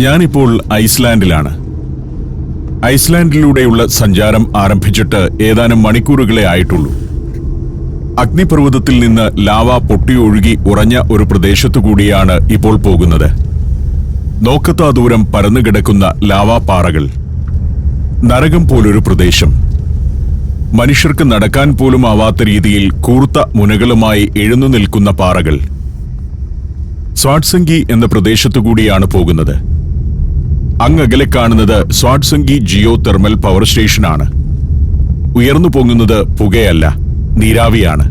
ഞാനിപ്പോൾ ഐസ്ലാൻഡിലാണ്. ഐസ്ലാൻഡിലൂടെയുള്ള സഞ്ചാരം ആരംഭിച്ചിട്ട് ഏതാനും മണിക്കൂറുകളെ ആയിട്ടുള്ളൂ. അഗ്നിപർവ്വതത്തിൽ നിന്ന് ലാവ പൊട്ടിയൊഴുകി ഉറഞ്ഞ ഒരു പ്രദേശത്തുകൂടിയാണ് ഇപ്പോൾ പോകുന്നത്. നോക്കത്താ ദൂരം പരന്നുകിടക്കുന്ന ലാവാപ്പാറകൾ, നരകം പോലൊരു പ്രദേശം. മനുഷ്യർക്ക് നടക്കാൻ പോലും ആവാത്ത രീതിയിൽ കൂർത്ത മുനകളുമായി എഴുന്നു നിൽക്കുന്ന പാറകൾ. സ്വാട്സംഗി എന്ന പ്രദേശത്തുകൂടിയാണ് പോകുന്നത്. അങ്ങകലെ കാണുന്നത് സ്വാട്സംഗി ജിയോ തെർമൽ പവർ സ്റ്റേഷനാണ്. ഉയർന്നു പൊങ്ങുന്നത് പുകയല്ല, നീരാവിയാണ്.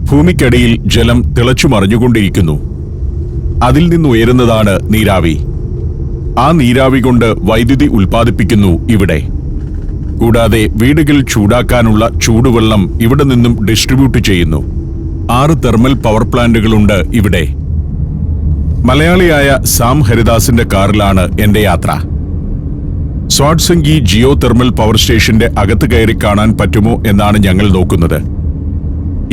ഭൂമിക്കടിയിൽ ജലം തിളച്ചു മറിഞ്ഞുകൊണ്ടിരിക്കുന്നു. അതിൽ നിന്നുയരുന്നതാണ് നീരാവി. ആ നീരാവി കൊണ്ട് വൈദ്യുതി ഉൽപ്പാദിപ്പിക്കുന്നു ഇവിടെ. കൂടാതെ വീടുകൾ ചൂടാക്കാനുള്ള ചൂടുവെള്ളം ഇവിടെ നിന്നും ഡിസ്ട്രിബ്യൂട്ട് ചെയ്യുന്നു. 6 തെർമൽ പവർ പ്ലാന്റുകളുണ്ട് ഇവിടെ. മലയാളിയായ സാം ഹരിദാസിന്റെ കാറിലാണ് എന്റെ യാത്ര. സ്വാട്സംഗി ജിയോ തെർമൽ പവർ സ്റ്റേഷന്റെ അകത്ത് കയറി കാണാൻ പറ്റുമോ എന്നാണ് ഞങ്ങൾ നോക്കുന്നത്.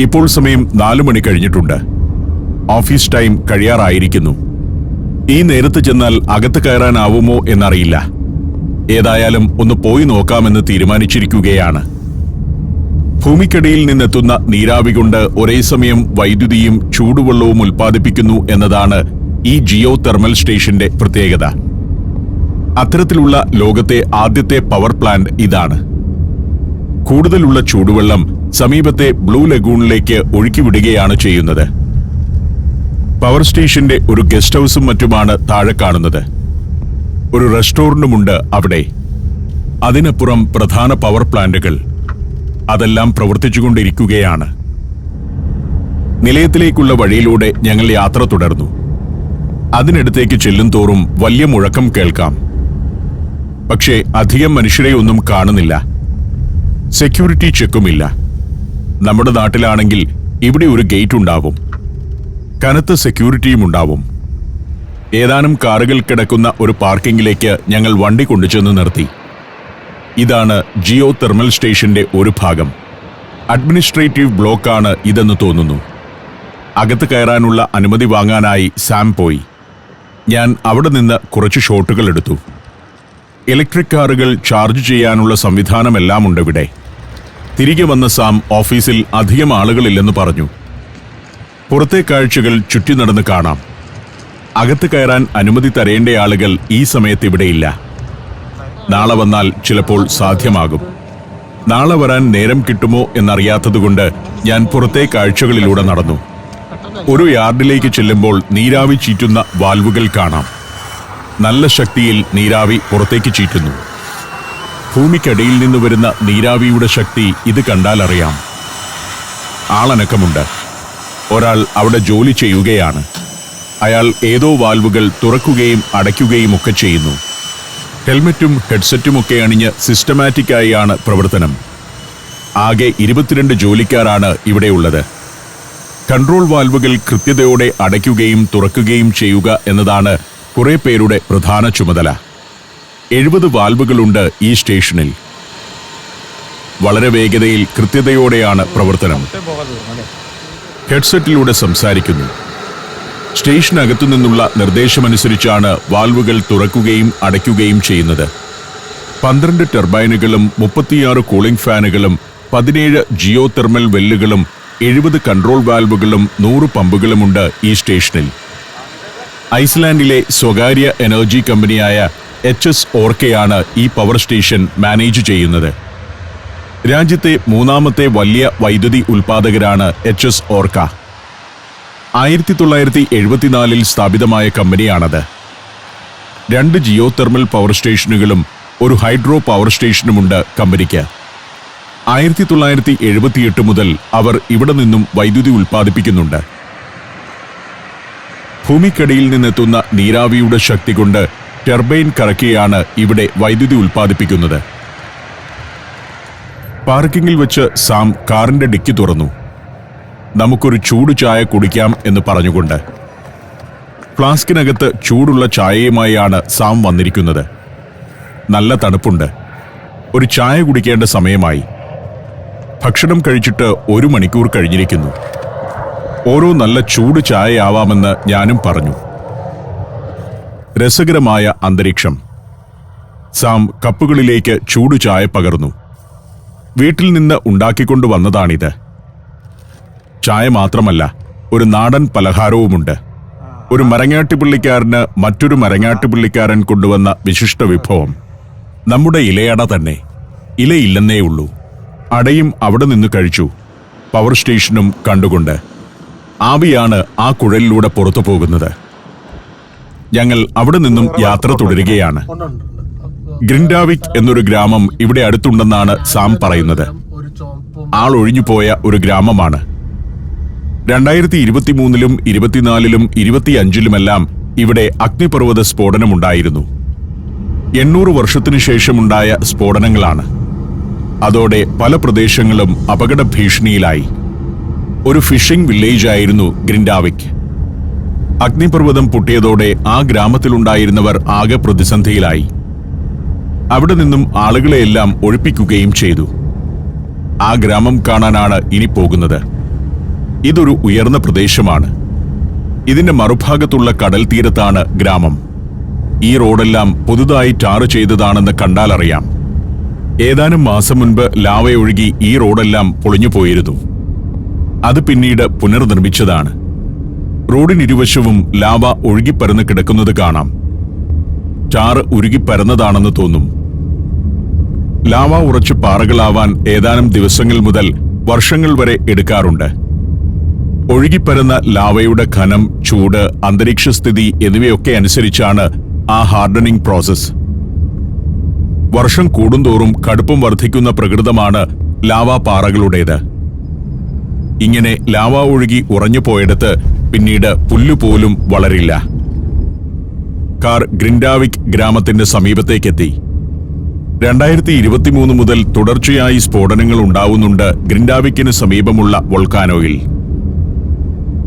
ഇപ്പോൾ സമയം 4 മണി കഴിഞ്ഞിട്ടുണ്ട്. ഓഫീസ് ടൈം കഴിയാറായിരിക്കുന്നു. ഈ നേരത്ത് ചെന്നാൽ അകത്ത് കയറാനാവുമോ എന്നറിയില്ല. ഏതായാലും ഒന്ന് പോയി നോക്കാമെന്ന് തീരുമാനിച്ചിരിക്കുകയാണ്. ഭൂമിക്കടിയിൽ നിന്നെത്തുന്ന നീരാവി കൊണ്ട് ഒരേ സമയം വൈദ്യുതിയും ചൂടുവെള്ളവും ഉൽപ്പാദിപ്പിക്കുന്നു എന്നതാണ് ഈ ജിയോ തെർമൽ സ്റ്റേഷന്റെ പ്രത്യേകത. അത്തരത്തിലുള്ള ലോകത്തെ ആദ്യത്തെ പവർ പ്ലാന്റ് ഇതാണ്. കൂടുതലുള്ള ചൂടുവെള്ളം സമീപത്തെ ബ്ലൂ ലഗൂണിലേക്ക് ഒഴുക്കിവിടുകയാണ് ചെയ്യുന്നത്. പവർ സ്റ്റേഷന്റെ ഒരു ഗസ്റ്റ് ഹൌസും മറ്റുമാണ് താഴെ കാണുന്നത്. ഒരു റെസ്റ്റോറന്റുമുണ്ട് അവിടെ. അതിനപ്പുറം പ്രധാന പവർ പ്ലാന്റുകൾ. അതെല്ലാം പ്രവർത്തിച്ചുകൊണ്ടിരിക്കുകയാണ്. നിലയത്തിലേക്കുള്ള വഴിയിലൂടെ ഞങ്ങൾ യാത്ര തുടർന്നു. അതിനടുത്തേക്ക് ചെല്ലും തോറും വലിയ മുഴക്കം കേൾക്കാം. പക്ഷേ അധികം മനുഷ്യരെയൊന്നും കാണുന്നില്ല. സെക്യൂരിറ്റി ചെക്കുമില്ല. നമ്മുടെ നാട്ടിലാണെങ്കിൽ ഇവിടെ ഒരു ഗേറ്റ് ഉണ്ടാവും, കനത്ത സെക്യൂരിറ്റിയും ഉണ്ടാവും. ഏതാനും കാറുകൾ കിടക്കുന്ന ഒരു പാർക്കിങ്ങിലേക്ക് ഞങ്ങൾ വണ്ടി കൊണ്ടുചെന്ന് നിർത്തി. ഇതാണ് ജിയോ തെർമൽ സ്റ്റേഷന്റെ ഒരു ഭാഗം. അഡ്മിനിസ്ട്രേറ്റീവ് ബ്ലോക്കാണ് ഇതെന്ന് തോന്നുന്നു. അകത്ത് കയറാനുള്ള അനുമതി വാങ്ങാനായി സാം പോയി. ഞാൻ അവിടെ നിന്ന് കുറച്ച് ഷോട്ടുകൾ എടുത്തു. ഇലക്ട്രിക് കാറുകൾ ചാർജ് ചെയ്യാനുള്ള സംവിധാനമെല്ലാം ഉണ്ട് ഇവിടെ. തിരികെ വന്ന സാം ഓഫീസിൽ അധികം ആളുകളില്ലെന്ന് പറഞ്ഞു. പുറത്തെ കാഴ്ചകൾ ചുറ്റി നടന്ന് കാണാം. അകത്ത് കയറാൻ അനുമതി തരേണ്ട ആളുകൾ ഈ സമയത്ത് ഇവിടെയില്ല. നാളെ വന്നാൽ ചിലപ്പോൾ സാധ്യമാകും. നാളെ വരാൻ നേരം കിട്ടുമോ എന്നറിയാത്തതുകൊണ്ട് ഞാൻ പുറത്തെ കാഴ്ചകളിലൂടെ നടന്നു. ഒരു യാർഡിലേക്ക് ചെല്ലുമ്പോൾ നീരാവി ചീറ്റുന്ന വാൽവുകൾ കാണാം. നല്ല ശക്തിയിൽ നീരാവി പുറത്തേക്ക് ചീറ്റുന്നു. ഭൂമിക്കടിയിൽ നിന്ന് വരുന്ന നീരാവിയുടെ ശക്തി ഇത് കണ്ടാൽ അറിയാം. ആളനക്കമുണ്ട്. ഒരാൾ അവിടെ ജോലി ചെയ്യുകയാണ്. അയാൾ ഏതോ വാൽവുകൾ തുറക്കുകയും അടയ്ക്കുകയും ഒക്കെ ചെയ്യുന്നു. ഹെൽമറ്റും ഹെഡ്സെറ്റുമൊക്കെ അണിഞ്ഞ് സിസ്റ്റമാറ്റിക്കായാണ് പ്രവർത്തനം. ആകെ 22 ജോലിക്കാരാണ് ഇവിടെയുള്ളത്. കൺട്രോൾ വാൽവുകൾ കൃത്യതയോടെ അടയ്ക്കുകയും തുറക്കുകയും ചെയ്യുക എന്നതാണ് കുറെ പേരുടെ പ്രധാന ചുമതല. 70 വാൽവുകളുണ്ട് ഈ സ്റ്റേഷനിൽ. വളരെ വേഗതയിൽ കൃത്യതയോടെയാണ് പ്രവർത്തനം. ഹെഡ്സെറ്റിലൂടെ സംസാരിക്കുന്നു. സ്റ്റേഷനകത്തു നിന്നുള്ള നിർദ്ദേശമനുസരിച്ചാണ് വാൽവുകൾ തുറക്കുകയും അടയ്ക്കുകയും ചെയ്യുന്നത്. 12 ടർബൈനുകളും 36 കൂളിംഗ് ഫാനുകളും 17 ജിയോ തെർമൽ വെല്ലുകളും 70 കൺട്രോൾ വാൽവുകളും 100 പമ്പുകളുമുണ്ട് ഈ സ്റ്റേഷനിൽ. ഐസ്ലാൻഡിലെ സ്വകാര്യ എനർജി കമ്പനിയായ HS ഓർക്കയാണ് ഈ പവർ സ്റ്റേഷൻ മാനേജ് ചെയ്യുന്നത്. രാജ്യത്തെ 3ാമത്തെ വലിയ വൈദ്യുതി ഉൽപ്പാദകരാണ് HS ഓർക്ക. 1974 സ്ഥാപിതമായ കമ്പനിയാണത്. 2 ജിയോ തെർമൽ പവർ സ്റ്റേഷനുകളും ഒരു ഹൈഡ്രോ പവർ സ്റ്റേഷനുമുണ്ട് കമ്പനിക്ക്. 1978 മുതൽ അവർ ഇവിടെ നിന്നും വൈദ്യുതി ഉൽപ്പാദിപ്പിക്കുന്നുണ്ട്. ഭൂമിക്കടിയിൽ നിന്നെത്തുന്ന നീരാവിയുടെ ശക്തി കൊണ്ട് ടർബൈൻ കറക്കിയാണ് ഇവിടെ വൈദ്യുതി ഉൽപ്പാദിപ്പിക്കുന്നത്. പാർക്കിങ്ങിൽ വെച്ച് സാം കാറിന്റെ ഡിക്കി തുറന്നു. നമുക്കൊരു ചൂട് ചായ കുടിക്കാം എന്ന് പറഞ്ഞുകൊണ്ട്. ഫ്ലാസ്കിനകത്ത് ചൂടുള്ള ചായയുമായാണ് സാം വന്നിരിക്കുന്നത്. നല്ല തണുപ്പുണ്ട്. ഒരു ചായ കുടിക്കേണ്ട സമയമായി. ഭക്ഷണം കഴിച്ചിട്ട് 1 മണിക്കൂർ കഴിഞ്ഞിരിക്കുന്നു. ഓരോ നല്ല ചൂട് ചായയാവാമെന്ന് ഞാനും പറഞ്ഞു. രസകരമായ അന്തരീക്ഷം. സാം കപ്പുകളിലേക്ക് ചൂട് ചായ പകർന്നു. വീട്ടിൽ നിന്ന് ഉണ്ടാക്കിക്കൊണ്ടുവന്നതാണിത്. ചായ മാത്രമല്ല, ഒരു നാടൻ പലഹാരവുമുണ്ട്. ഒരു മരങ്ങാട്ടുപുള്ളിക്കാരന് മറ്റൊരു മരങ്ങാട്ടുപുള്ളിക്കാരൻ കൊണ്ടുവന്ന വിശിഷ്ട വിഭവം. നമ്മുടെ ഇലയട തന്നെ. ഇലയില്ലെന്നേ ഉള്ളൂ. അടയും അവിടെ നിന്ന് കഴിച്ചു. പവർ സ്റ്റേഷനും കണ്ടുകൊണ്ട്. ആവിയാണ് ആ കുഴലിലൂടെ പുറത്തു പോകുന്നത്. ഞങ്ങൾ അവിടെ നിന്നും യാത്ര തുടരുകയാണ്. ഗ്രിൻഡാവിക് എന്നൊരു ഗ്രാമം ഇവിടെ അടുത്തുണ്ടെന്നാണ് സാം പറയുന്നത്. ആളൊഴിഞ്ഞുപോയ ഒരു ഗ്രാമമാണ്. 2023-ലും 24-ലും 25-ലുമെല്ലാം ഇവിടെ അഗ്നിപർവ്വത സ്ഫോടനമുണ്ടായിരുന്നു. 800 വർഷത്തിനു ശേഷമുണ്ടായ സ്ഫോടനങ്ങളാണ്. അതോടെ പല പ്രദേശങ്ങളും അപകട ഭീഷണിയിലായി. ഒരു ഫിഷിംഗ് വില്ലേജായിരുന്നു ഗ്രിൻഡാവിക്. അഗ്നിപർവ്വതം പൊട്ടിയതോടെ ആ ഗ്രാമത്തിലുണ്ടായിരുന്നവർ ആകെ പ്രതിസന്ധിയിലായി. അവിടെ നിന്നും ആളുകളെയെല്ലാം ഒഴിപ്പിക്കുകയും ചെയ്തു. ആ ഗ്രാമം കാണാനാണ് ഇനി പോകുന്നത്. ഇതൊരു ഉയർന്ന പ്രദേശമാണ്. ഇതിന്റെ മറുഭാഗത്തുള്ള കടൽ തീരത്താണ് ഗ്രാമം. ഈ റോഡെല്ലാം പുതുതായി ടാർ ചെയ്തതാണെന്ന് കണ്ടാലറിയാം. ഏതാനും മാസം മുൻപ് ലാവയൊഴുകി ഈ റോഡെല്ലാം പൊളിഞ്ഞുപോയിരുന്നു. അത് പിന്നീട് പുനർനിർമ്മിച്ചതാണ്. റോഡിനിരുവശവും ലാവ ഒഴുകിപ്പരന്ന് കിടക്കുന്നത് കാണാം. ടാർ ഉരുകിപ്പരന്നതാണെന്ന് തോന്നും. ലാവ ഉറച്ച് പാറകളാവാൻ ഏതാനും ദിവസങ്ങൾ മുതൽ വർഷങ്ങൾ വരെ എടുക്കാറുണ്ട്. ഒഴുകിപ്പരന്ന ലാവയുടെ ഘനം, ചൂട്, അന്തരീക്ഷസ്ഥിതി എന്നിവയൊക്കെ അനുസരിച്ചാണ് ആ ഹാർഡനിങ് പ്രോസസ്. വർഷം കൂടുന്തോറും കടുപ്പം വർദ്ധിക്കുന്ന പ്രകൃതമാണ് ലാവാ പാറകളുടേത്. ഇങ്ങനെ ലാവ ഒഴുകി ഉറഞ്ഞു പോയിടത്ത് പിന്നീട് പുല്ലുപോലും വളരില്ല. കാർ ഗ്രിൻഡാവിക് ഗ്രാമത്തിന്റെ സമീപത്തേക്കെത്തി. 2023 മുതൽ തുടർച്ചയായി സ്ഫോടനങ്ങൾ ഉണ്ടാവുന്നുണ്ട് ഗ്രിൻഡാവിക്കിന് സമീപമുള്ള വോൾക്കാനോയിൽ.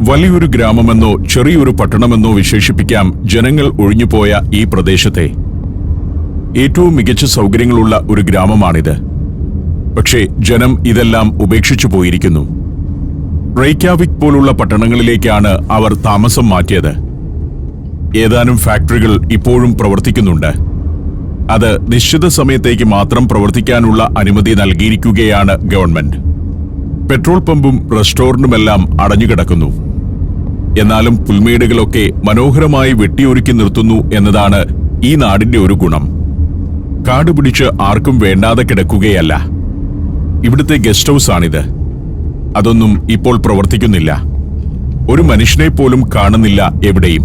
വലിയൊരു ഗ്രാമമെന്നോ ചെറിയൊരു പട്ടണമെന്നോ വിശേഷിപ്പിക്കാം ജനങ്ങൾ ഒഴിഞ്ഞുപോയ ഈ പ്രദേശത്തെ. ഏറ്റവും മികച്ച സൗകര്യങ്ങളുള്ള ഒരു ഗ്രാമമാണിത്. പക്ഷേ ജനം ഇതെല്ലാം ഉപേക്ഷിച്ചു പോയിരിക്കുന്നു. റെയ്ക്യാവിക് പോലുള്ള പട്ടണങ്ങളിലേക്കാണ് അവർ താമസം മാറ്റിയത്. ഏതാനും ഫാക്ടറികൾ ഇപ്പോഴും പ്രവർത്തിക്കുന്നുണ്ട്. അത് നിശ്ചിത സമയത്തേക്ക് മാത്രം പ്രവർത്തിക്കാനുള്ള അനുമതി നൽകിയിരിക്കുകയാണ് ഗവൺമെന്റ്. പെട്രോൾ പമ്പും റെസ്റ്റോറന്റുമെല്ലാം അടഞ്ഞുകിടക്കുന്നു. എന്നാലും പുൽമേടുകളൊക്കെ മനോഹരമായി വെട്ടിയൊരുക്കി നിർത്തുന്നു എന്നതാണ് ഈ നാടിന്റെ ഒരു ഗുണം. കാടുപിടിച്ച് ആർക്കും വേണ്ടാതെ കിടക്കുകയല്ല. ഇവിടുത്തെ ഗസ്റ്റ് ഹൗസ് ആണിത്. അതൊന്നും ഇപ്പോൾ പ്രവർത്തിക്കുന്നില്ല. ഒരു മനുഷ്യനെ പോലും കാണുന്നില്ല എവിടെയും.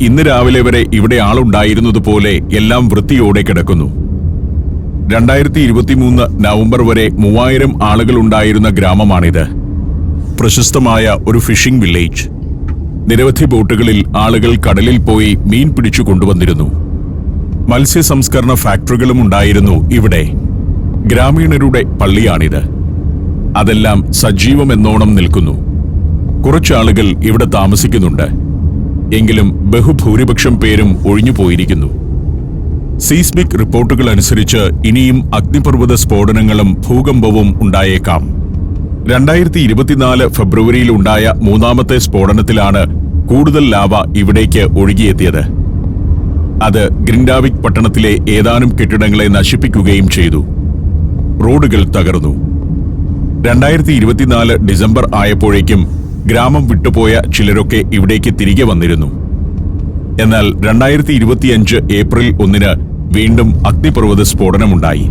ഇന്ന് രാവിലെ വരെ ഇവിടെ ആളുണ്ടായിരുന്നതുപോലെ എല്ലാം വൃത്തിയോടെ കിടക്കുന്നു. 2023 നവംബർ വരെ 3000 ആളുകളുണ്ടായിരുന്ന ഗ്രാമമാണിത്. പ്രശസ്തമായ ഒരു ഫിഷിംഗ് വില്ലേജ്. നിരവധി ബോട്ടുകളിൽ ആളുകൾ കടലിൽ പോയി മീൻ പിടിച്ചു കൊണ്ടുവന്നിരുന്നു. മത്സ്യ സംസ്കരണ ഫാക്ടറികളും ഉണ്ടായിരുന്നു ഇവിടെ. ഗ്രാമീണരുടെ പള്ളിയാണിത്. അതെല്ലാം സജീവമെന്നോണം നിൽക്കുന്നു. കുറച്ചാളുകൾ ഇവിടെ താമസിക്കുന്നുണ്ട്. എങ്കിലും ബഹുഭൂരിപക്ഷം പേരും ഒഴിഞ്ഞുപോയിരിക്കുന്നു. സീസ്മിക് റിപ്പോർട്ടുകൾ അനുസരിച്ച് ഇനിയും അഗ്നിപർവ്വത സ്ഫോടനങ്ങളും ഭൂകമ്പവും ഉണ്ടായേക്കാം. 2024 ഫെബ്രുവരിയിൽ ഉണ്ടായ 3ാമത്തെ സ്ഫോടനത്തിലാണ് കൂടുതൽ ലാവ ഇവിടേക്ക് ഒഴുകിയെത്തിയത്. അത് ഗ്രിൻഡാവിക് പട്ടണത്തിലെ ഏതാനും കെട്ടിടങ്ങളെ നശിപ്പിക്കുകയും ചെയ്തു. റോഡുകൾ തകർന്നു. 2024 ഡിസംബർ ആയപ്പോഴേക്കും ഗ്രാമം വിട്ടുപോയ ചിലരൊക്കെ ഇവിടേക്ക് തിരികെ വന്നിരുന്നു. എന്നാൽ 2025 ഏപ്രിൽ 1 വീണ്ടും അഗ്നിപർവ്വത സ്ഫോടനമുണ്ടായി.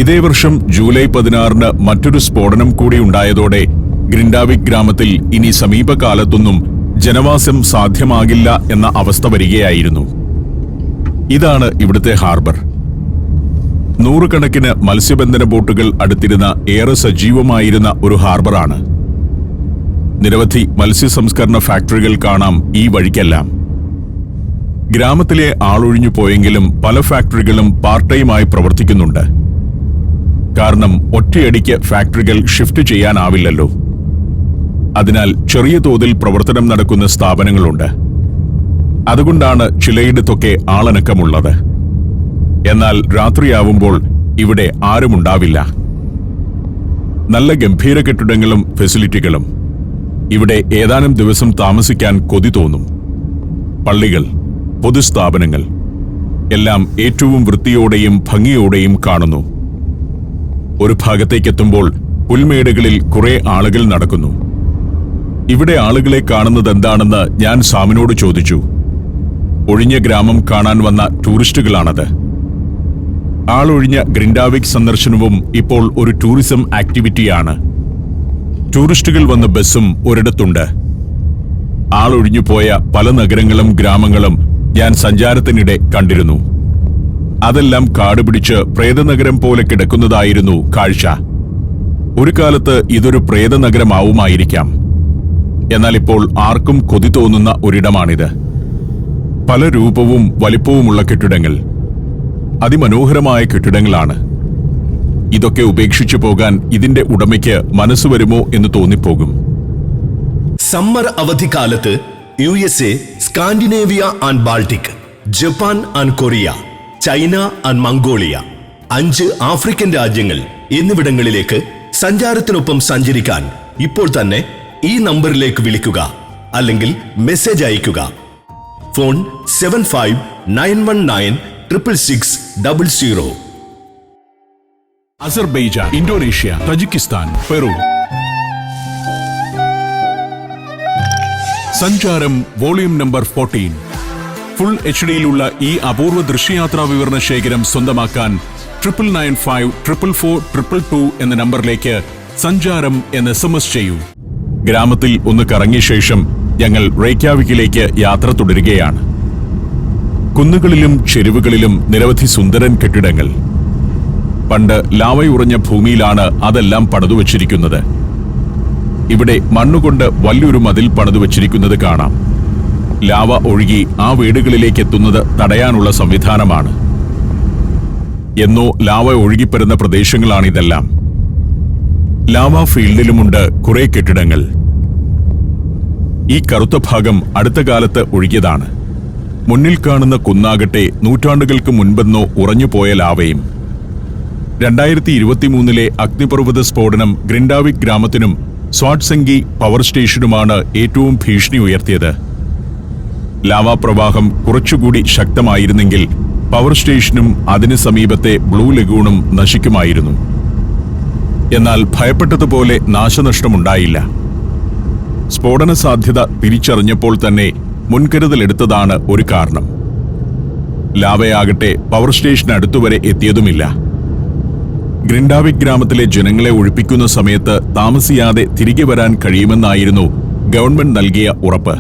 ഇതേ വർഷം ജൂലൈ 16 മറ്റൊരു സ്ഫോടനം കൂടി ഉണ്ടായതോടെ ഗ്രിൻഡാവിക് ഗ്രാമത്തിൽ ഇനി സമീപകാലത്തൊന്നും ജനവാസം സാധ്യമാകില്ല എന്ന അവസ്ഥ വരികയായിരുന്നു. ഇതാണ് ഇവിടുത്തെ ഹാർബർ. നൂറുകണക്കിന് മത്സ്യബന്ധന ബോട്ടുകൾ അടുത്തിരുന്ന ഏറെ സജീവമായിരുന്ന ഒരു ഹാർബറാണ്. നിരവധി മത്സ്യ സംസ്കരണ ഫാക്ടറികൾ കാണാം ഈ വഴിക്കെല്ലാം. ഗ്രാമത്തിലെ ആളൊഴിഞ്ഞു പോയെങ്കിലും പല ഫാക്ടറികളും പാർട്ട് ടൈമായി പ്രവർത്തിക്കുന്നുണ്ട്. കാരണം ഒറ്റയടിക്ക് ഫാക്ടറികൾ ഷിഫ്റ്റ് ചെയ്യാനാവില്ലല്ലോ. അതിനാൽ ചെറിയ തോതിൽ പ്രവർത്തനം നടക്കുന്ന സ്ഥാപനങ്ങളുണ്ട്. അതുകൊണ്ടാണ് ചിലയിടത്തൊക്കെ ആളനക്കമുള്ളത്. എന്നാൽ രാത്രിയാവുമ്പോൾ ഇവിടെ ആരുമുണ്ടാവില്ല. നല്ല ഗംഭീര കെട്ടിടങ്ങളും ഫെസിലിറ്റികളും. ഇവിടെ ഏതാനും ദിവസം താമസിക്കാൻ കൊതി തോന്നും. പള്ളികൾ, പൊതുസ്ഥാപനങ്ങൾ എല്ലാം ഏറ്റവും വൃത്തിയോടെയും ഭംഗിയോടെയും കാണുന്നു. ഒരു ഭാഗത്തേക്കെത്തുമ്പോൾ പുൽമേടുകളിൽ കുറെ ആളുകൾ നടക്കുന്നു. ഇവിടെ ആളുകളെ കാണുന്നതെന്താണെന്ന് ഞാൻ സാമിനോട് ചോദിച്ചു. ഒഴിഞ്ഞ ഗ്രാമം കാണാൻ വന്ന ടൂറിസ്റ്റുകളാണത്. ആളൊഴിഞ്ഞ ഗ്രിൻഡാവിക് സന്ദർശനവും ഇപ്പോൾ ഒരു ടൂറിസം ആക്ടിവിറ്റിയാണ്. ടൂറിസ്റ്റുകൾ വന്ന ബസ്സും ഒരിടത്തുണ്ട്. ആളൊഴിഞ്ഞു പോയ പല നഗരങ്ങളും ഗ്രാമങ്ങളും ഞാൻ സഞ്ചാരത്തിനിടെ കണ്ടിരുന്നു. അതെല്ലാം കാടുപിടിച്ച് പ്രേതനഗരം പോലെ കിടക്കുന്നതായിരുന്നു കാഴ്ച. ഒരു കാലത്ത് ഇതൊരു പ്രേതനഗരമാവുമായിരിക്കാം. എന്നാൽ ഇപ്പോൾ ആർക്കും കൊതി തോന്നുന്ന ഒരിടമാണിത്. പല രൂപവും വലിപ്പവുമുള്ള കെട്ടിടങ്ങൾ, അതിമനോഹരമായ കെട്ടിടങ്ങളാണ്. ഇതൊക്കെ ഉപേക്ഷിച്ചു പോകാൻ ഇതിന്റെ ഉടമയ്ക്ക് മനസ്സ് വരുമോ എന്ന് തോന്നിപ്പോകും. സമ്മർ അവധിക്കാലത്ത് USA, Scandinavia and Baltic, Japan and Korea, China and Mongolia, 5 African രാജ്യങ്ങൾ എന്നിവിടങ്ങളിലേക്ക് സഞ്ചാരത്തിനൊപ്പം സഞ്ചരിക്കാൻ ഇപ്പോൾ തന്നെ ഈ നമ്പറിലേക്ക് വിളിക്കുക അല്ലെങ്കിൽ മെസ്സേജ് അയയ്ക്കുക. Phone 7591966600. Azerbaijan, Indonesia, Tajikistan, Peru. സഞ്ചാരം വോളിയം നമ്പർ 14. ഫുൾ HDയിലുള്ള ഈ അപൂർവ ദൃശ്യയാത്രാ വിവരണ ശേഖരം സ്വന്തമാക്കാൻ 99544422 എന്ന നമ്പറിലേക്ക് സഞ്ചാരം എന്ന് SMS ചെയ്യൂ. ഗ്രാമത്തിൽ ഒന്ന് കറങ്ങിയ ശേഷം ഞങ്ങൾ റേക്യാവിക്കിലേക്ക് യാത്ര തുടരുകയാണ്. കുന്നുകളിലും ചെരുവുകളിലും നിരവധി സുന്ദരൻ കെട്ടിടങ്ങൾ. പണ്ട് ലാവയുറഞ്ഞ ഭൂമിയിലാണ് അതെല്ലാം പണിതുവച്ചിരിക്കുന്നത്. ഇവിടെ മണ്ണുകൊണ്ട് വലിയൊരു മതിൽ പണിതുവച്ചിരിക്കുന്നത് കാണാം. ലാവ ഒഴുകി ആ വീടുകളിലേക്ക് എത്തുന്നത് തടയാനുള്ള സംവിധാനമാണ്. എന്നോ ലാവ ഒഴുകിപ്പരുന്ന പ്രദേശങ്ങളാണിതെല്ലാം. ലാവ ഫീൽഡിലുമുണ്ട് കുറെ കെട്ടിടങ്ങൾ. ഈ കറുത്ത ഭാഗം അടുത്ത കാലത്ത് ഒഴുകിയതാണ്. മുന്നിൽ കാണുന്ന കുന്നാകട്ടെ നൂറ്റാണ്ടുകൾക്ക് മുൻപെന്നോ ഉറഞ്ഞുപോയ ലാവയും. 2023 അഗ്നിപർവ്വത സ്ഫോടനം ഗ്രിൻഡാവിക് ഗ്രാമത്തിനും സ്വാട്സെങ്കി പവർ സ്റ്റേഷനുമാണ് ഏറ്റവും ഭീഷണി ഉയർത്തിയത്. ലാവാപ്രവാഹം കുറച്ചുകൂടി ശക്തമായിരുന്നെങ്കിൽ പവർ സ്റ്റേഷനും അതിന് സമീപത്തെ ബ്ലൂ ലഗൂണും നശിക്കുമായിരുന്നു. എന്നാൽ ഭയപ്പെട്ടതുപോലെ നാശനഷ്ടമുണ്ടായില്ല. സ്ഫോടന സാധ്യത തിരിച്ചറിഞ്ഞപ്പോൾ തന്നെ മുൻകരുതലെടുത്തതാണ് ഒരു കാരണം. ലാവയാകട്ടെ പവർ സ്റ്റേഷന് അടുത്തുവരെ എത്തിയതുമില്ല. ഗ്രിൻഡാവിക് ഗ്രാമത്തിലെ ജനങ്ങളെ ഒഴിപ്പിക്കുന്ന സമയത്ത് താമസിയാതെ തിരികെ വരാൻ കഴിയുമെന്നായിരുന്നു ഗവൺമെന്റ് നൽകിയ ഉറപ്പ്.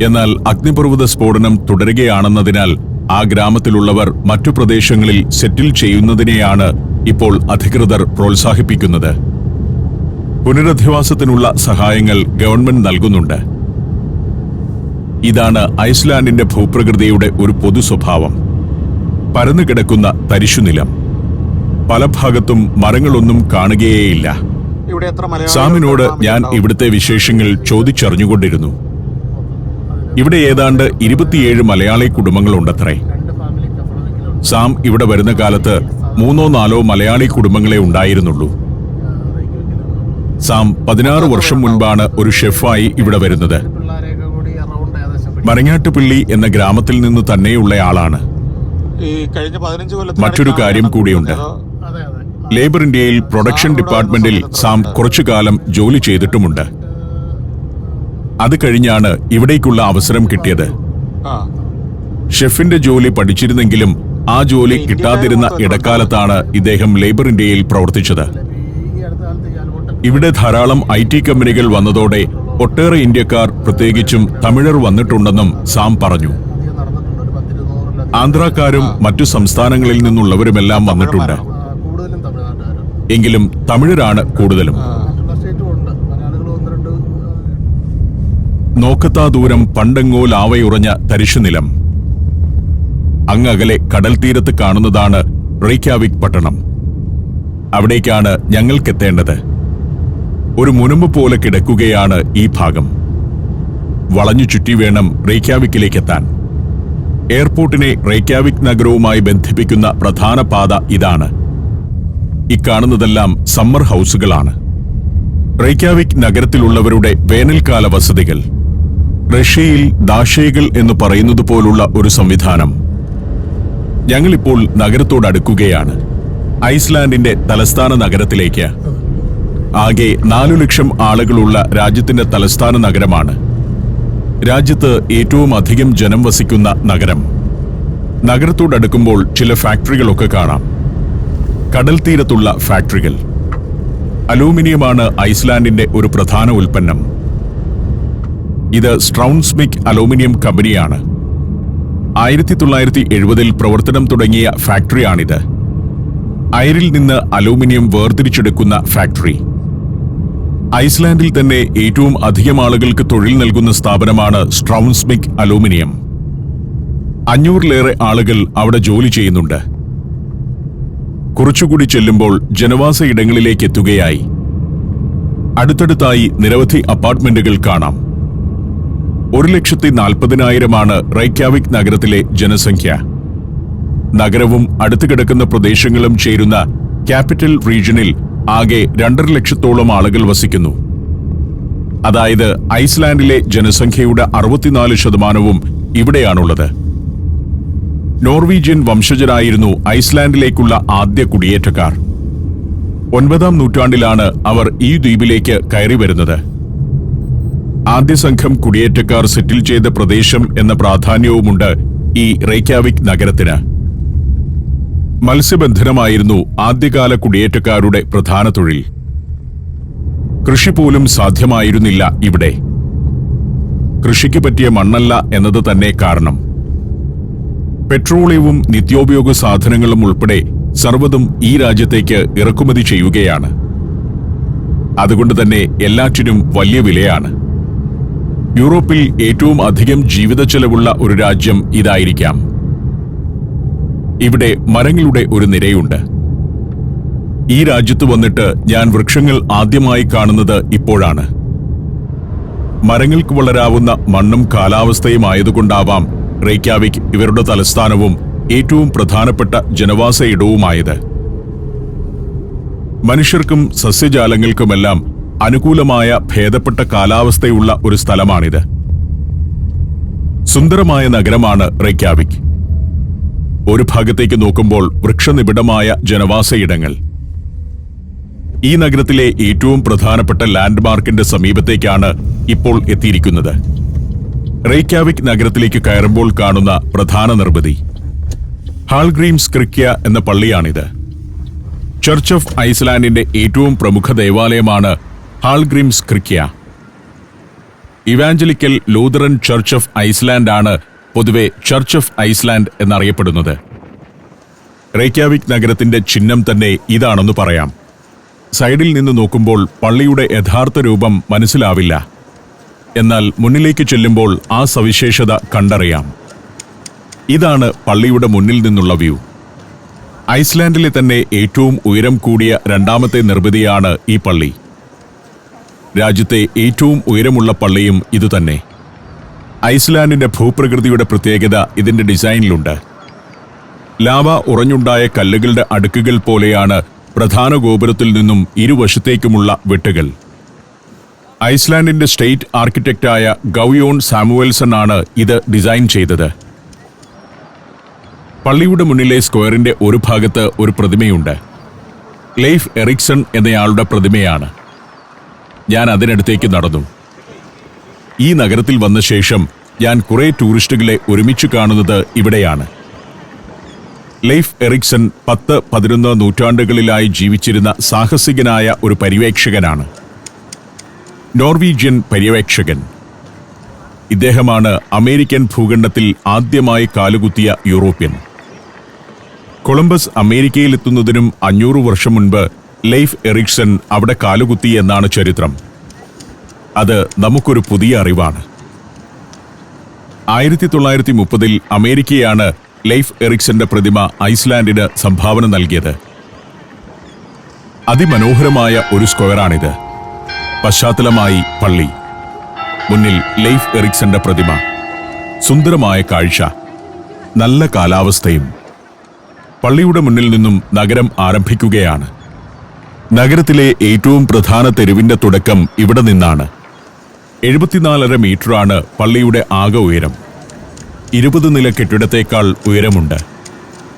എന്നാൽ അഗ്നിപർവ്വത സ്ഫോടനം തുടരുകയാണെന്നതിനാൽ ആ ഗ്രാമത്തിലുള്ളവർ മറ്റു പ്രദേശങ്ങളിൽ സെറ്റിൽ ചെയ്യുന്നതിനെയാണ് ഇപ്പോൾ അധികൃതർ പ്രോത്സാഹിപ്പിക്കുന്നത്. പുനരധിവാസത്തിനുള്ള സഹായങ്ങൾ ഗവൺമെന്റ് നൽകുന്നുണ്ട്. ഇതാണ് ഐസ്ലാൻഡിന്റെ ഭൂപ്രകൃതിയുടെ ഒരു പൊതു സ്വഭാവം. പരന്നുകിടക്കുന്ന തരിശുനിലം. പല ഭാഗത്തും മരങ്ങളൊന്നും കാണുകയേയില്ല. സാമിനോട് ഞാൻ ഇവിടുത്തെ വിശേഷങ്ങൾ ചോദിച്ചറിഞ്ഞുകൊണ്ടിരുന്നു. ഇവിടെ ഏതാണ്ട് 27 മലയാളി കുടുംബങ്ങളുണ്ടത്രേ. സാം ഇവിടെ വരുന്ന കാലത്ത് 3-4 മലയാളി കുടുംബങ്ങളെ ഉണ്ടായിരുന്നുള്ളൂ. സാം 16 വർഷം മുൻപാണ് ഒരു ഷെഫായി ഇവിടെ വരുന്നത്. മരങ്ങാട്ടുപള്ളി എന്ന ഗ്രാമത്തിൽ നിന്ന് തന്നെയുള്ളയാളാണ്. മറ്റൊരു കാര്യം കൂടിയുണ്ട്. ലേബർ ഇന്ത്യയിൽ പ്രൊഡക്ഷൻ ഡിപ്പാർട്ട്മെന്റിൽ സാം കുറച്ചു കാലം ജോലി ചെയ്തിട്ടുമുണ്ട്. അത് കഴിഞ്ഞാണ് ഇവിടേക്കുള്ള അവസരം കിട്ടിയത്. ഷെഫിന്റെ ജോലി പഠിച്ചിരുന്നെങ്കിലും ആ ജോലി കിട്ടാതിരുന്ന ഇടക്കാലത്താണ് ഇദ്ദേഹം ലേബർ ഇന്ത്യയിൽ പ്രവർത്തിച്ചത്. ഇവിടെ ധാരാളം IT കമ്പനികൾ വന്നതോടെ ഒട്ടേറെ ഇന്ത്യക്കാർ, പ്രത്യേകിച്ചും തമിഴർ വന്നിട്ടുണ്ടെന്നും സാം പറഞ്ഞു. ആന്ധ്രാക്കാരും മറ്റു സംസ്ഥാനങ്ങളിൽ നിന്നുള്ളവരുമെല്ലാം വന്നിട്ടുണ്ട്. എങ്കിലും തമിഴരാണ് കൂടുതലും. നോക്കത്താ ദൂരം പണ്ടെങ്ങോ ലാവയുറഞ്ഞ തരിശുനിലം. അങ്ങകലെ കടൽ തീരത്ത് കാണുന്നതാണ് റേക്യാവിക് പട്ടണം. അവിടേക്കാണ് ഞങ്ങൾക്കെത്തേണ്ടത്. ഒരു മുനമ്പ് പോലെ കിടക്കുകയാണ് ഈ ഭാഗം. വളഞ്ഞു ചുറ്റി വേണം റേക്യാവിക്കിലേക്കെത്താൻ. എയർപോർട്ടിനെ റേക്യാവിക് നഗരവുമായി ബന്ധിപ്പിക്കുന്ന പ്രധാന പാത ഇതാണ്. ഇക്കാണുന്നതെല്ലാം സമ്മർ ഹൗസുകളാണ്. റേക്യാവിക് നഗരത്തിലുള്ളവരുടെ വേനൽക്കാല വസതികൾ. റഷ്യയിൽ ദാഷേകൾ എന്ന് പറയുന്നത് പോലുള്ള ഒരു സംവിധാനം. ഞങ്ങളിപ്പോൾ നഗരത്തോടടുക്കുകയാണ്, ഐസ്ലാൻഡിന്റെ തലസ്ഥാന നഗരത്തിലേക്ക്. ആകെ 4 ലക്ഷം ആളുകളുള്ള രാജ്യത്തിന്റെ തലസ്ഥാന നഗരമാണ്. രാജ്യത്ത് ഏറ്റവും അധികം ജനം വസിക്കുന്ന നഗരം. നഗരത്തോടടുക്കുമ്പോൾ ചില ഫാക്ടറികളൊക്കെ കാണാം. കടൽ തീരത്തുള്ള ഫാക്ടറികൾ. അലൂമിനിയമാണ് ഐസ്ലാൻഡിന്റെ ഒരു പ്രധാന ഉൽപ്പന്നം. ഇത് സ്ട്രൗൺസ്മിക് അലൂമിനിയം കമ്പനിയാണ്. 1970-ൽ പ്രവർത്തനം തുടങ്ങിയ ഫാക്ടറിയാണിത്. അയിരിൽ നിന്ന് അലൂമിനിയം വേർതിരിച്ചെടുക്കുന്ന ഫാക്ടറി. ഐസ്ലാൻഡിൽ തന്നെ ഏറ്റവും അധികം ആളുകൾക്ക് തൊഴിൽ നൽകുന്ന സ്ഥാപനമാണ് സ്ട്രൗൺസ്മിക് അലൂമിനിയം. 500-ലേറെ ആളുകൾ അവിടെ ജോലി ചെയ്യുന്നുണ്ട്. കുറച്ചുകൂടി ചെല്ലുമ്പോൾ ജനവാസ ഇടങ്ങളിലേക്ക് എത്തുകയായി. അടുത്തടുത്തായി നിരവധി അപ്പാർട്ട്മെന്റുകൾ കാണാം. 1,40,000 റെയ്ക്യാവിക് നഗരത്തിലെ ജനസംഖ്യ. നഗരവും അടുത്തു കിടക്കുന്ന പ്രദേശങ്ങളും ചേരുന്ന ക്യാപിറ്റൽ റീജിയനിൽ ആകെ 2.5 ലക്ഷത്തോളം ആളുകൾ വസിക്കുന്നു. അതായത് ഐസ്ലാൻഡിലെ ജനസംഖ്യയുടെ 64% ഇവിടെയാണുള്ളത്. നോർവീജിയൻ വംശജരായിരുന്നു ഐസ്ലാൻഡിലേക്കുള്ള ആദ്യ കുടിയേറ്റക്കാർ. 9-ാം നൂറ്റാണ്ടിലാണ് അവർ ഈ ദ്വീപിലേക്ക് കയറി വരുന്നത്. ആദ്യ സംഘം കുടിയേറ്റക്കാർ സെറ്റിൽ ചെയ്ത പ്രദേശം എന്ന പ്രാധാന്യവുമുണ്ട് ഈ റെയ്ക്യാവിക് നഗരത്തിന്. മത്സ്യബന്ധനമായിരുന്നു ആദ്യകാല കുടിയേറ്റക്കാരുടെ പ്രധാന തൊഴിൽ. കൃഷി പോലും സാധ്യമായിരുന്നില്ല ഇവിടെ. കൃഷിക്ക് പറ്റിയ മണ്ണല്ല എന്നത് തന്നെ കാരണം. പെട്രോളിയവും നിത്യോപയോഗ സാധനങ്ങളും ഉൾപ്പെടെ സർവ്വതും ഈ രാജ്യത്തേക്ക് ഇറക്കുമതി ചെയ്യുകയാണ്. അതുകൊണ്ട് തന്നെ എല്ലാറ്റിനും വലിയ വിലയാണ്. യൂറോപ്പിൽ ഏറ്റവും അധികം ജീവിത ചെലവുള്ള ഒരു രാജ്യം ഇതായിരിക്കാം. ഇവിടെ മരങ്ങളുടെ ഒരു നിരയുണ്ട്. ഈ രാജ്യത്ത് വന്നിട്ട് ഞാൻ വൃക്ഷങ്ങൾ ആദ്യമായി കാണുന്നത് ഇപ്പോഴാണ്. മരങ്ങൾക്ക് വളരാവുന്ന മണ്ണും കാലാവസ്ഥയും ആയതുകൊണ്ടാവാം റെയ്ക്യാവിക് ഇവരുടെ തലസ്ഥാനവും ഏറ്റവും പ്രധാനപ്പെട്ട ജനവാസ ഇടവുമായത്. മനുഷ്യർക്കും സസ്യജാലങ്ങൾക്കുമെല്ലാം അനുകൂലമായ ഭേദപ്പെട്ട കാലാവസ്ഥയുള്ള ഒരു സ്ഥലമാണിത്. സുന്ദരമായ നഗരമാണ് റെയ്ക്യാവിക്. ഒരു ഭാഗത്തേക്ക് നോക്കുമ്പോൾ വൃക്ഷനിബിഡമായ ജനവാസ ഇടങ്ങൾ. ഈ നഗരത്തിലെ ഏറ്റവും പ്രധാനപ്പെട്ട ലാൻഡ്മാർക്കിന്റെ സമീപത്തേക്കാണ് ഇപ്പോൾ എത്തിയിരിക്കുന്നത്. റെയ്ക്യാവിക് നഗരത്തിലേക്ക് കയറുമ്പോൾ കാണുന്ന പ്രധാന നിർമ്മിതി ഹാൾഗ്രീംസ് ക്രിക്യ എന്ന പള്ളിയാണിത്. ചർച്ച് ഓഫ് ഐസ്ലാൻഡിന്റെ ഏറ്റവും പ്രമുഖ ദേവാലയമാണ് Hallgrimskirkja. Evangelical Lutheran church of Iceland ആണ് പൊതുവെ ചർച്ച് ഓഫ് ഐസ്ലാൻഡ് എന്നറിയപ്പെടുന്നത്. റെയ്ക്യാവിക് നഗരത്തിന്റെ ചിഹ്നം തന്നെ ഇതാണെന്ന് പറയാം. സൈഡിൽ നിന്ന് നോക്കുമ്പോൾ പള്ളിയുടെ യഥാർത്ഥ രൂപം മനസ്സിലാവില്ല. എന്നാൽ മുന്നിലേക്ക് ചെല്ലുമ്പോൾ ആ സവിശേഷത കണ്ടറിയാം. ഇതാണ് പള്ളിയുടെ മുന്നിൽ നിന്നുള്ള വ്യൂ. ഐസ്ലാൻഡിലെ തന്നെ ഏറ്റവും ഉയരം കൂടിയ 2ാമത്തെ നിർമ്മിതിയാണ് ഈ പള്ളി. രാജ്യത്തെ ഏറ്റവും ഉയരമുള്ള പള്ളിയും ഇതുതന്നെ. ഐസ്ലാൻഡിന്റെ ഭൂപ്രകൃതിയുടെ പ്രത്യേകത ഇതിന്റെ ഡിസൈനിലുണ്ട്. ലാവ ഉറഞ്ഞുണ്ടായ കല്ലുകളുടെ അടുക്കുകൾ പോലെയാണ് പ്രധാന ഗോപുരത്തിൽ നിന്നും ഇരുവശത്തേക്കുമുള്ള വെട്ടുകൾ. ഐസ്ലാൻഡിന്റെ സ്റ്റേറ്റ് ആർക്കിടെക്റ്റായ ഗൗയോൺ സാമുവൽസൺ ആണ് ഇത് ഡിസൈൻ ചെയ്തത്. പള്ളിയുടെ മുന്നിലെ സ്ക്വയറിന്റെ ഒരു ഭാഗത്ത് ഒരു പ്രതിമയുണ്ട്. ലെയ്ഫ് എറിക്സൺ എന്നയാളുടെ പ്രതിമയാണ്. ഞാൻ അതിനടുത്തേക്ക് നടന്നു. ഈ നഗരത്തിൽ വന്ന ശേഷം ഞാൻ കുറെ ടൂറിസ്റ്റുകളെ ഒരുമിച്ച് കാണുന്നത് ഇവിടെയാണ്. ലെയ്ഫ് എറിക്സൺ 10-11 നൂറ്റാണ്ടുകളിലായി ജീവിച്ചിരുന്ന സാഹസികനായ ഒരു പര്യവേക്ഷകനാണ്. നോർവീജിയൻ പര്യവേക്ഷകൻ. ഇദ്ദേഹമാണ് അമേരിക്കൻ ഭൂഖണ്ഡത്തിൽ ആദ്യമായി കാലുകുത്തിയ യൂറോപ്യൻ. കൊളംബസ് അമേരിക്കയിലെത്തുന്നതിനും 500 വർഷം മുൻപ് ലെയ്ഫ് എറിക്സൺ അവിടെ കാലുകുത്തി എന്നാണ് ചരിത്രം. അത് നമുക്കൊരു പുതിയ അറിവാണ്. 1930-ൽ അമേരിക്കയാണ് ലെയ്ഫ് എറിക്സന്റെ പ്രതിമ ഐസ്ലാൻഡിന് സംഭാവന നൽകിയത്. അതിമനോഹരമായ ഒരു സ്ക്വയറാണിത്. പശ്ചാത്തലമായി പള്ളി, മുന്നിൽ ലെയ്ഫ് എറിക്സന്റെ പ്രതിമ, സുന്ദരമായ കാഴ്ച, നല്ല കാലാവസ്ഥയും. പള്ളിയുടെ മുന്നിൽ നിന്നും നഗരം ആരംഭിക്കുകയാണ്. നഗരത്തിലെ ഏറ്റവും പ്രധാന തെരുവിന്റെ തുടക്കം ഇവിടെ നിന്നാണ്. 74.5 മീറ്ററാണ് പള്ളിയുടെ ആകെ ഉയരം. 20 നില കെട്ടിടത്തേക്കാൾ ഉയരമുണ്ട്.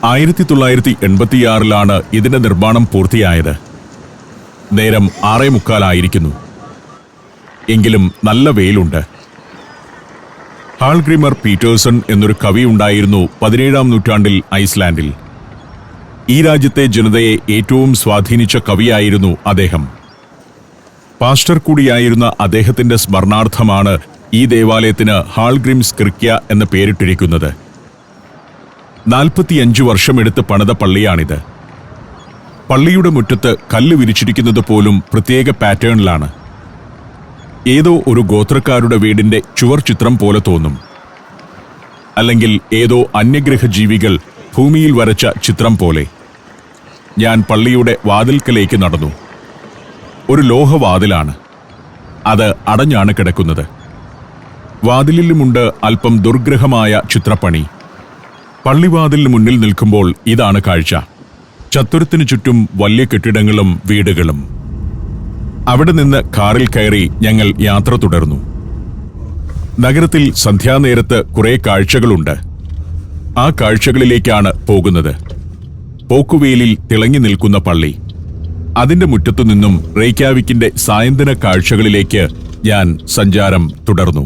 1986 ഇതിന്റെ നിർമ്മാണം പൂർത്തിയായത്. നേരം 6:45 എങ്കിലും നല്ല വെയിലുണ്ട്. ഹാൾഗ്രിമർ പീറ്റേഴ്സൺ എന്നൊരു കവി ഉണ്ടായിരുന്നു 17-ാം നൂറ്റാണ്ടിൽ ഐസ്ലാൻഡിൽ. ഈ രാജ്യത്തെ ജനതയെ ഏറ്റവും സ്വാധീനിച്ച കവിയായിരുന്നു അദ്ദേഹം. പാസ്റ്റർ കൂടിയായിരുന്ന അദ്ദേഹത്തിന്റെ സ്മരണാർത്ഥമാണ് ഈ ദേവാലയത്തിന് ഹാൾഗ്രിംസ് കിർക്യ എന്ന പേരിട്ടിരിക്കുന്നത്. 45 വർഷമെടുത്ത് പണിത പള്ളിയാണിത്. പള്ളിയുടെ മുറ്റത്ത് കല്ല് വിരിച്ചിരിക്കുന്നത് പോലും പ്രത്യേക പാറ്റേണിലാണ്. ഏതോ ഒരു ഗോത്രക്കാരുടെ വീടിന്റെ ചുവർ ചിത്രം പോലെ തോന്നും. അല്ലെങ്കിൽ ഏതോ അന്യഗ്രഹ ജീവികൾ ഭൂമിയിൽ വരച്ച ചിത്രം പോലെ. ഞാൻ പള്ളിയുടെ വാതിൽക്കലേക്ക് നടന്നു. ഒരു ലോഹവാതിലാണ്. അത് അടഞ്ഞാണ് കിടക്കുന്നത്. വാതിലിലുമുണ്ട് അല്പം ദുർഗ്രഹമായ ചിത്രപ്പണി. പള്ളിവാതിലിന് മുന്നിൽ നിൽക്കുമ്പോൾ ഇതാണ് കാഴ്ച. ചത്തുരത്തിനു ചുറ്റും വലിയ കെട്ടിടങ്ങളും വീടുകളും. അവിടെ നിന്ന് കാറിൽ കയറി ഞങ്ങൾ യാത്ര തുടർന്നു. നഗരത്തിൽ സന്ധ്യാനേരത്ത് കുറെ കാഴ്ചകളുണ്ട്. ആ കാഴ്ചകളിലേക്കാണ് പോകുന്നത്. പോക്കുവേലിൽ തിളങ്ങി നിൽക്കുന്ന പള്ളി. അതിന്റെ മുറ്റത്തു നിന്നും റെയ്ക്യാവിക്കിന്റെ സായന്തന കാഴ്ചകളിലേക്ക് ഞാൻ സഞ്ചാരം തുടർന്നു.